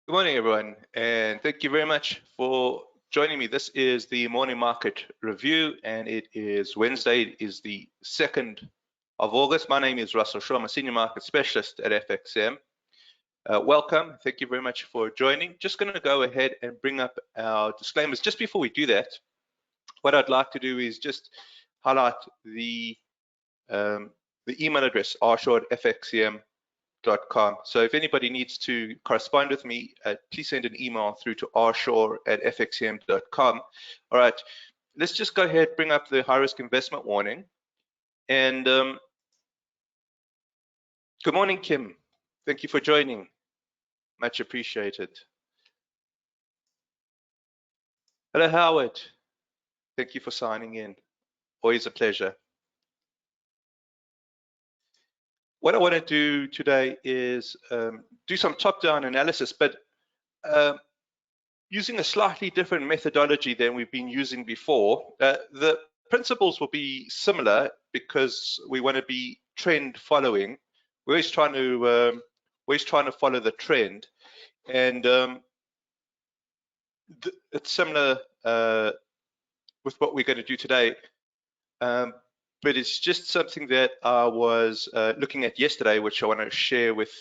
Good morning, everyone, and thank you very much for joining me. This is the morning market review, and it is Wednesday. It is the 2nd of August. My name is Russell Shaw. I'm a senior market specialist at FXCM. Welcome. Thank you very much for joining. Just going to go ahead and bring up our disclaimers. Just before we do that, what I'd like to do is just highlight the email address, rshaw@fxcm.com. So if anybody needs to correspond with me, please send an email through to rshaw@fxcm.com. All right, let's just go ahead, bring up the high risk investment warning. And good morning, Kim. Thank you for joining. Much appreciated. Hello, Howard. Thank you for signing in. Always a pleasure. What I want to do today is do some top-down analysis, but using a slightly different methodology than we've been using before. The principles will be similar because we want to be trend following. We're always trying to follow the trend, and it's similar with what we're going to do today. But it's just something that I was looking at yesterday, which I want to share with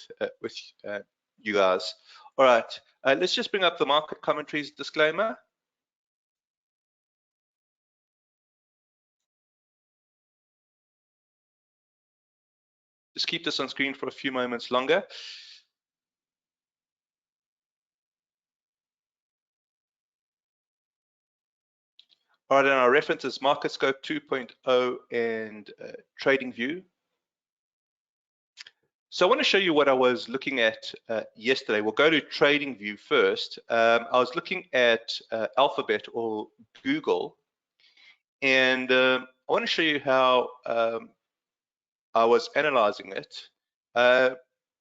you guys. All right, let's just bring up the market commentaries disclaimer. Just keep this on screen for a few moments longer. All right, and our reference is MarketScope 2.0 and TradingView. So I want to show you what I was looking at yesterday. We'll go to TradingView first. I was looking at Alphabet or Google, and I want to show you how I was analyzing it.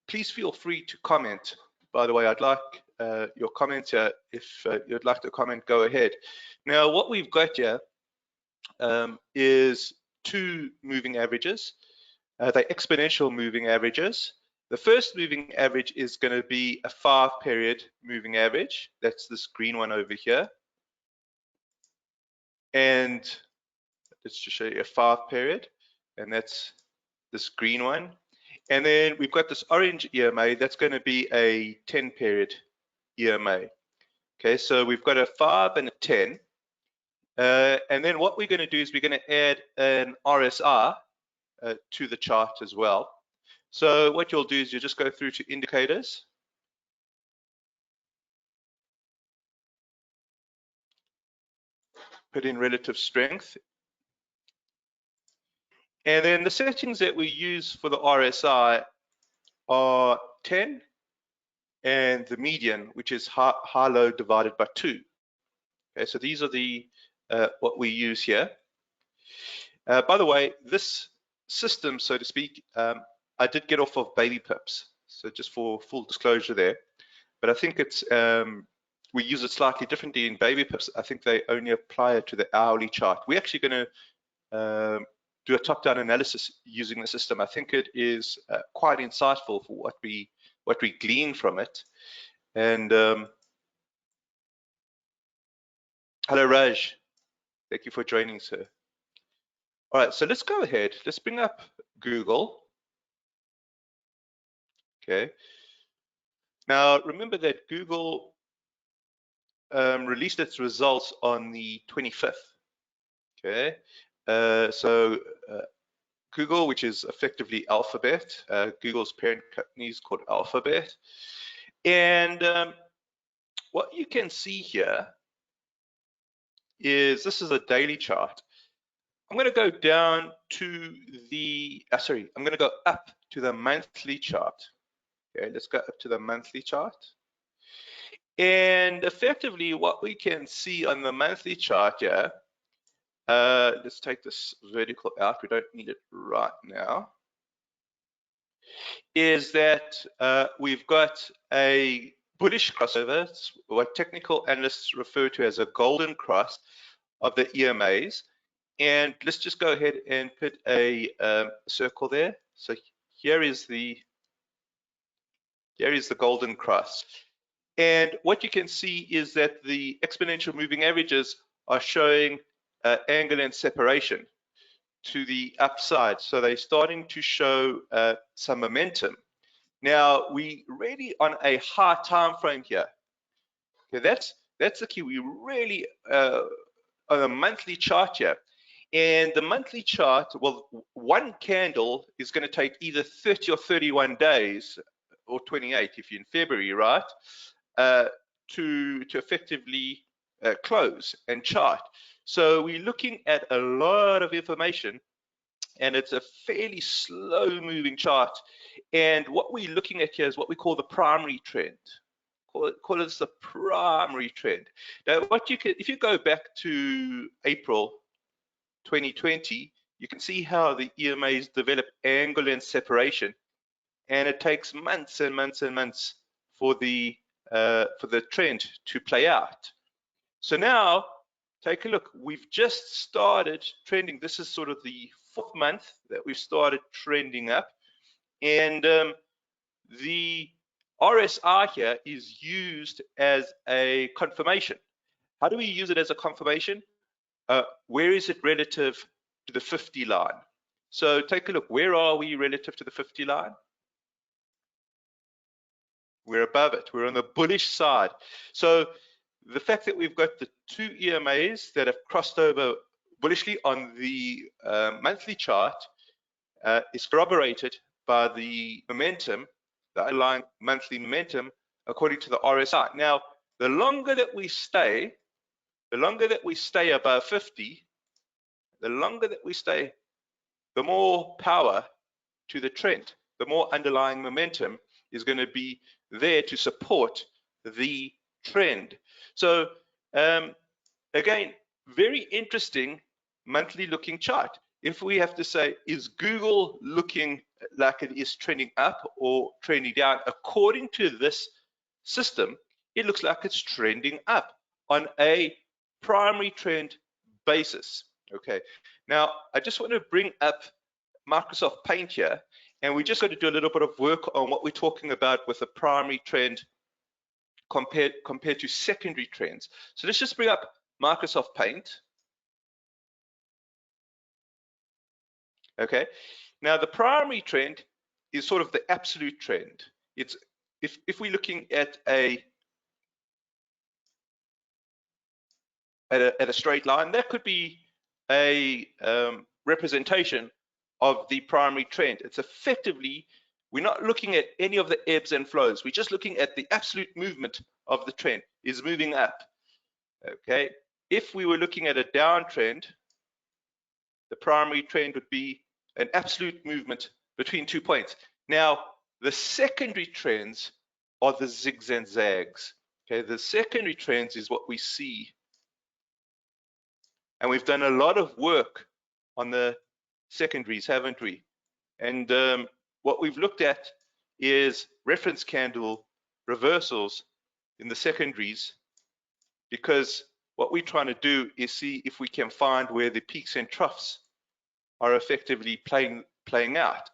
Please feel free to comment. By the way, I'd like your comments here. If you'd like to comment, go ahead. Now, what we've got here is two moving averages. They're exponential moving averages. The first moving average is going to be a 5-period moving average. That's this green one over here. And let's just show you a 5-period, and that's this green one. And then we've got this orange EMA. That's going to be a 10-period EMA. Okay, so we've got a 5 and a 10. And then what we're going to do is we're going to add an RSI to the chart as well. So what you'll do is you just go through to indicators. Put in relative strength. And then the settings that we use for the RSI are 10 and the median, which is high-low divided by 2. Okay, so these are the what we use here. By the way, this system, so to speak, I did get off of baby pips, so just for full disclosure there. But I think it's we use it slightly differently in baby pips. I think they only apply it to the hourly chart. We're actually going to do a top-down analysis using the system. I think it is quite insightful for what we glean from it. And hello, Raj. Thank you for joining, sir. All right, so let's go ahead. Let's bring up Google. Okay. Now, remember that Google released its results on the 25th. Okay. So Google, which is effectively Alphabet, Google's parent company is called Alphabet. And what you can see here is this is a daily chart. I'm going to go down to the, I'm going to go up to the monthly chart. Okay, let's go up to the monthly chart. And effectively what we can see on the monthly chart here, let's take this vertical out, we don't need it right now, is that we've got a bullish crossover, what technical analysts refer to as a golden cross of the EMAs. And let's just go ahead and put a circle there. So here is the golden cross. And what you can see is that the exponential moving averages are showing angle-length separation to the upside. So they're starting to show some momentum. Now, we really on a high time frame here. Okay, that's the key. We really on a monthly chart here. And the monthly chart, well, one candle is going to take either 30 or 31 days, or 28 if you're in February, right, to effectively close and chart. So we're looking at a lot of information, and it's a fairly slow moving chart. And what we're looking at here is what we call the primary trend. Call it the primary trend. Now, what you can, if you go back to April 2020, you can see how the EMAs develop angle-length separation, and it takes months and months and months for the trend to play out. So now, take a look. We've just started trending. This is sort of the 4th month that we've started trending up, and the RSI here is used as a confirmation. How do we use it as a confirmation? Where is it relative to the 50 line? So take a look. Where are we relative to the 50 line? We're above it. We're on the bullish side. So the fact that we've got the 2 EMAs that have crossed over bullishly on the monthly chart is corroborated by the momentum, the underlying monthly momentum, according to the RSI. Now, the longer that we stay above 50, the longer that we stay, the more power to the trend, the more underlying momentum is going to be there to support the trend. So again, very interesting monthly looking chart. If we have to say, is Google looking like it is trending up or trending down? According to this system, it looks like it's trending up on a primary trend basis. Okay, now I just want to bring up Microsoft Paint here, and we just got to do a little bit of work on what we're talking about with the primary trend compared to secondary trends. So let's just bring up Microsoft Paint. Okay, now the primary trend is sort of the absolute trend. It's if we're looking at a straight line, that could be a representation of the primary trend. It's effectively, we're not looking at any of the ebbs and flows. We're just looking at the absolute movement of the trend is moving up. Okay, if we were looking at a downtrend, the primary trend would be an absolute movement between 2 points. Now, the secondary trends are the zigs and zags. Okay, the secondary trends is what we see. And we've done a lot of work on the secondaries, haven't we? And what we've looked at is reference candle reversals in the secondaries, because what we're trying to do is see if we can find where the peaks and troughs are effectively playing out.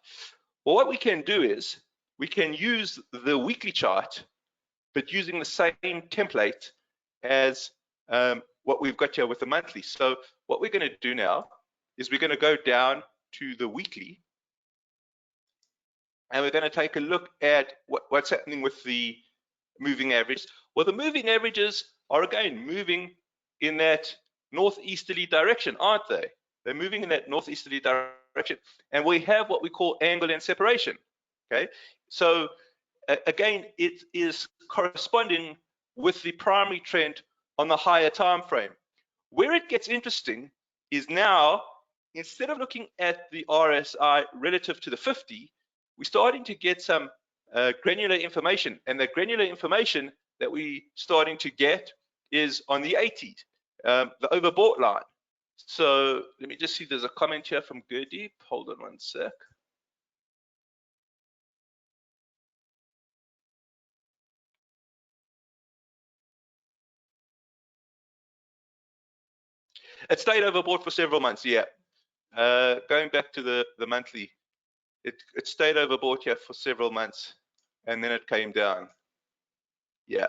Well, what we can do is we can use the weekly chart, but using the same template as what we've got here with the monthly. So what we're going to do now is we're going to go down to the weekly, and we're going to take a look at what's happening with the moving average. Well, the moving averages are again moving in that northeasterly direction, aren't they? They're moving in that northeasterly direction, and we have what we call angle-length separation. Okay, so again, it is corresponding with the primary trend on the higher time frame. Where it gets interesting is now, instead of looking at the RSI relative to the 50, we're starting to get some granular information, and the granular information that we're starting to get is on the 80, the overbought line. So let me just see, there's a comment here from Gurdeep. Hold on one sec. It stayed overbought for several months, yeah. Going back to the monthly, it stayed overbought here for several months, and then it came down. Yeah.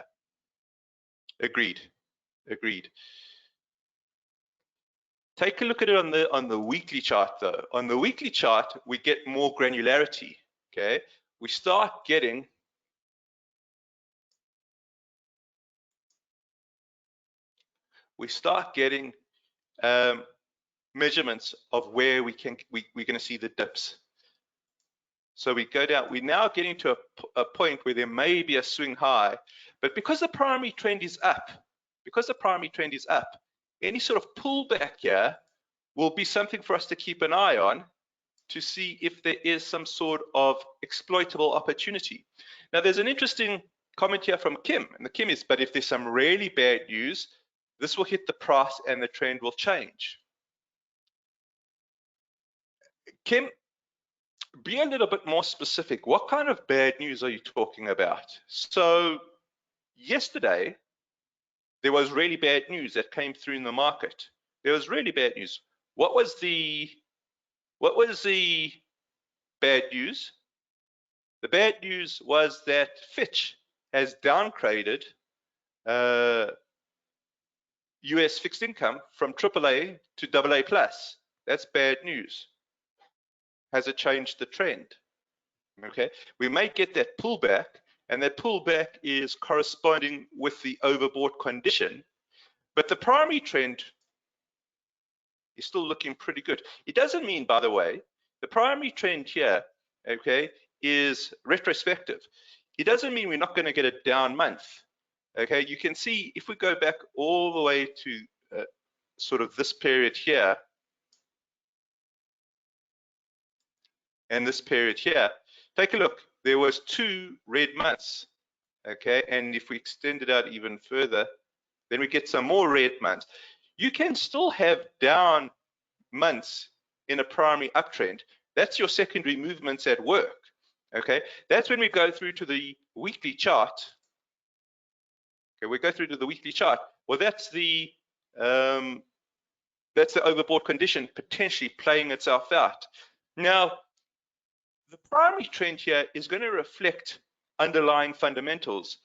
Agreed. Agreed. Take a look at it on the weekly chart though. On the weekly chart, we get more granularity. Okay, we start getting measurements of where we're going to see the dips. So we go down, we're now getting to a point where there may be a swing high, but because the primary trend is up, any sort of pullback here will be something for us to keep an eye on to see if there is some sort of exploitable opportunity. Now, there's an interesting comment here from Kim, and the Kim is, but if there's some really bad news, this will hit the price and the trend will change. Kim, be a little bit more specific. What kind of bad news are you talking about? So yesterday, there was really bad news that came through in the market. There was really bad news. What was the bad news? The bad news was that Fitch has downgraded US fixed income from AAA to AA+. That's bad news. Has it changed the trend? Okay, we may get that pullback, and that pullback is corresponding with the overbought condition, but the primary trend is still looking pretty good. It doesn't mean, by the way, the primary trend here, okay, is retrospective. It doesn't mean we're not going to get a down month. Okay, you can see if we go back all the way to sort of this period here and this period here, take a look. There was 2 red months, okay, and if we extend it out even further, then we get some more red months. You can still have down months in a primary uptrend. That's your secondary movements at work, okay? That's when we go through to the weekly chart. Okay, we go through to the weekly chart. Well, that's the overbought condition potentially playing itself out. Now, the primary trend here is going to reflect underlying fundamentals.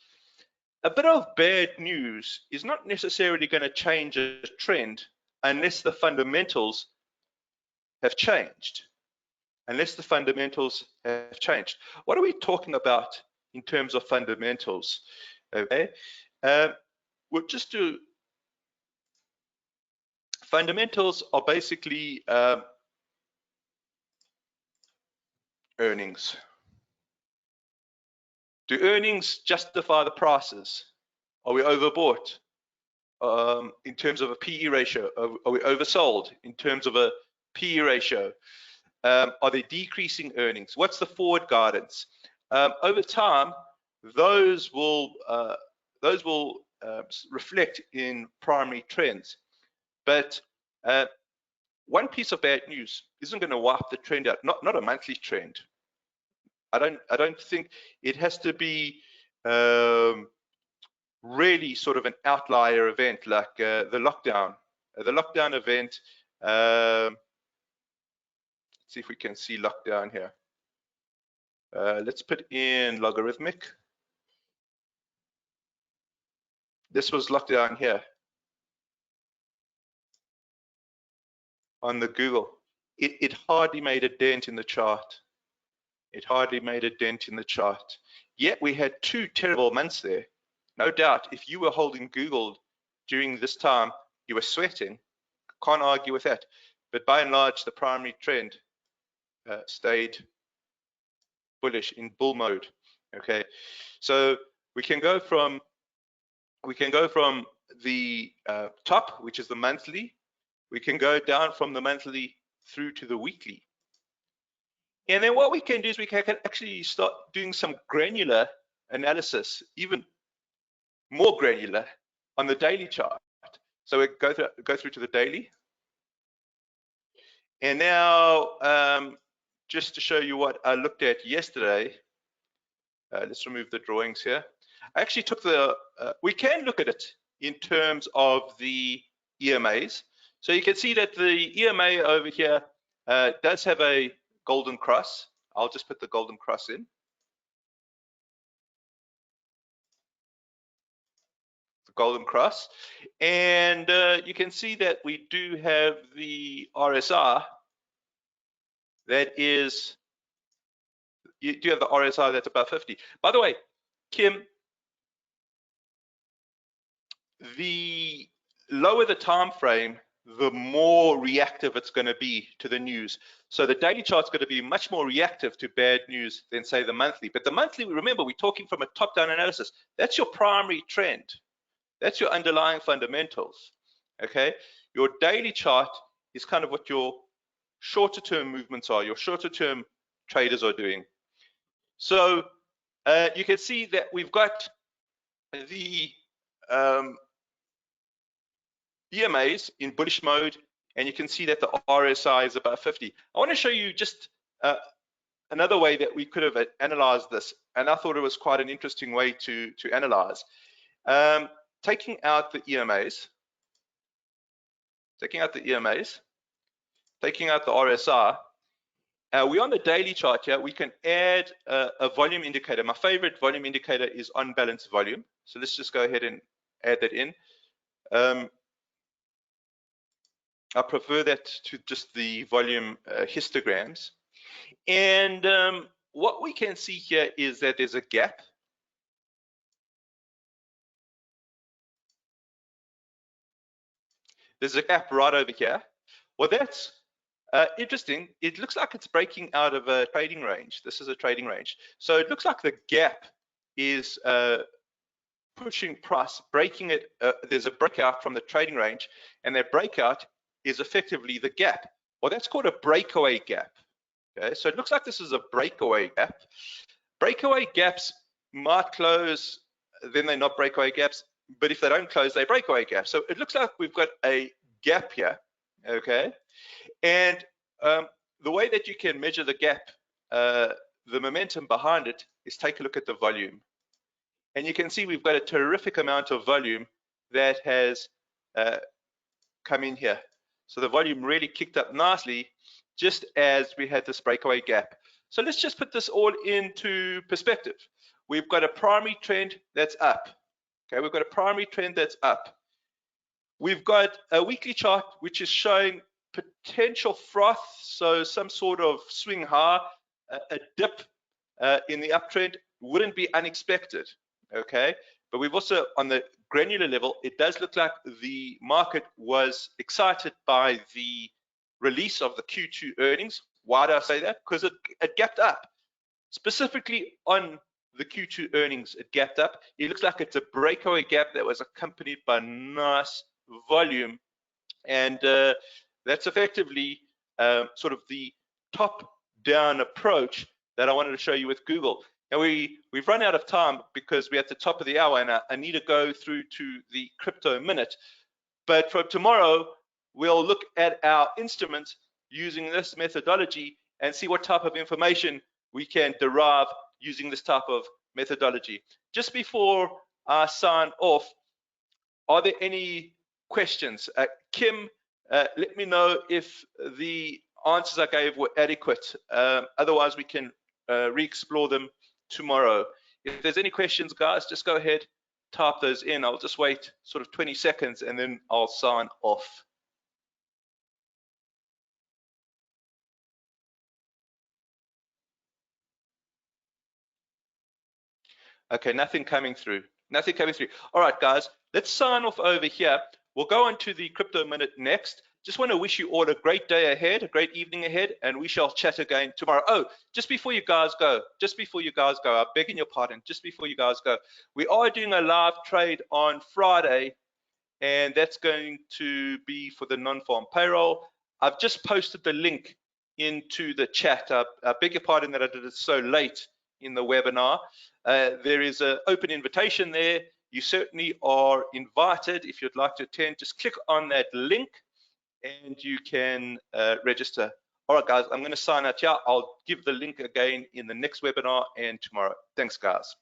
A bit of bad news is not necessarily going to change a trend unless the fundamentals have changed. What are we talking about in terms of fundamentals? Okay, we'll just do fundamentals are basically earnings. Do earnings justify the prices? Are we overbought in terms of a PE ratio? Are we oversold in terms of a PE ratio? Are they decreasing earnings? What's the forward guidance? Over time, those will reflect in primary trends. But one piece of bad news isn't going to wipe the trend out. Not a monthly trend. I don't think it has to be really sort of an outlier event like the lockdown. The lockdown event. Let's see if we can see lockdown here. Let's put in logarithmic. This was lockdown here on the Google. It hardly made a dent in the chart. Yet we had 2 terrible months there. No doubt, if you were holding Google during this time, you were sweating. Can't argue with that. But by and large, the primary trend stayed bullish in bull mode. Okay, so we can go from the top, which is the monthly. We can go down from the monthly through to the weekly. And then what we can do is we can actually start doing some granular analysis, even more granular on the daily chart. So we go through to the daily. And now, just to show you what I looked at yesterday, let's remove the drawings here. I actually took we can look at it in terms of the EMAs. So you can see that the EMA over here does have a golden cross. I'll just put the golden cross in. The golden cross. And you can see that we do have the RSI that is, you do have the RSI that's above 50. By the way, Kim, the lower the time frame, the more reactive it's going to be to the news. So the daily chart's going to be much more reactive to bad news than, say, the monthly. But the monthly, remember, we're talking from a top-down analysis. That's your primary trend. That's your underlying fundamentals. Okay, your daily chart is kind of what your shorter-term movements are, your shorter-term traders are doing. So you can see that we've got the EMAs in bullish mode, and you can see that the RSI is about 50. I want to show you just another way that we could have analyzed this, and I thought it was quite an interesting way to analyze. Taking out the EMAs, taking out the RSI, we're on the daily chart here. We can add a volume indicator. My favorite volume indicator is unbalanced volume. So let's just go ahead and add that in. I prefer that to just the volume histograms. And what we can see here is that there's a gap. There's a gap right over here. Well, that's interesting. It looks like it's breaking out of a trading range. This is a trading range. So it looks like the gap is pushing price, breaking it. There's a breakout from the trading range, and that breakout is effectively the gap. Well, that's called a breakaway gap. Okay, so it looks like this is a breakaway gap. Breakaway gaps might close, then they're not breakaway gaps, but if they don't close, they breakaway gaps. So it looks like we've got a gap here, okay? And the way that you can measure the gap, the momentum behind it, is take a look at the volume. And you can see we've got a terrific amount of volume that has come in here. So the volume really kicked up nicely just as we had this breakaway gap. So let's just put this all into perspective. We've got a primary trend that's up. Okay, we've got a primary trend that's up. We've got a weekly chart which is showing potential froth, so some sort of swing high, a dip in the uptrend wouldn't be unexpected. Okay, but we've also, on the granular level, it does look like the market was excited by the release of the Q2 earnings. Why do I say that? Because it gapped up. Specifically on the Q2 earnings, it gapped up. It looks like it's a breakaway gap that was accompanied by nice volume, and that's effectively sort of the top-down approach that I wanted to show you with Google. Now we've run out of time because we're at the top of the hour, and I need to go through to the crypto minute. But for tomorrow, we'll look at our instruments using this methodology and see what type of information we can derive using this type of methodology. Just before I sign off, are there any questions? Kim, let me know if the answers I gave were adequate. Otherwise, we can re-explore them tomorrow. If there's any questions, guys, just go ahead, type those in. I'll just wait sort of 20 seconds and then I'll sign off. Okay, nothing coming through. Nothing coming through. All right, guys, let's sign off over here. We'll go on to the crypto minute next. Just want to wish you all a great day ahead, a great evening ahead, and we shall chat again tomorrow. Oh, just before you guys go, I'm begging your pardon, just before you guys go, we are doing a live trade on Friday, and that's going to be for the non-farm payroll. I've just posted the link into the chat. I beg your pardon that I did it so late in the webinar. There is an open invitation there. You certainly are invited. If you'd like to attend, just click on that link and you can register. All right, guys, I'm going to sign out here. I'll give the link again in the next webinar and tomorrow. Thanks, guys.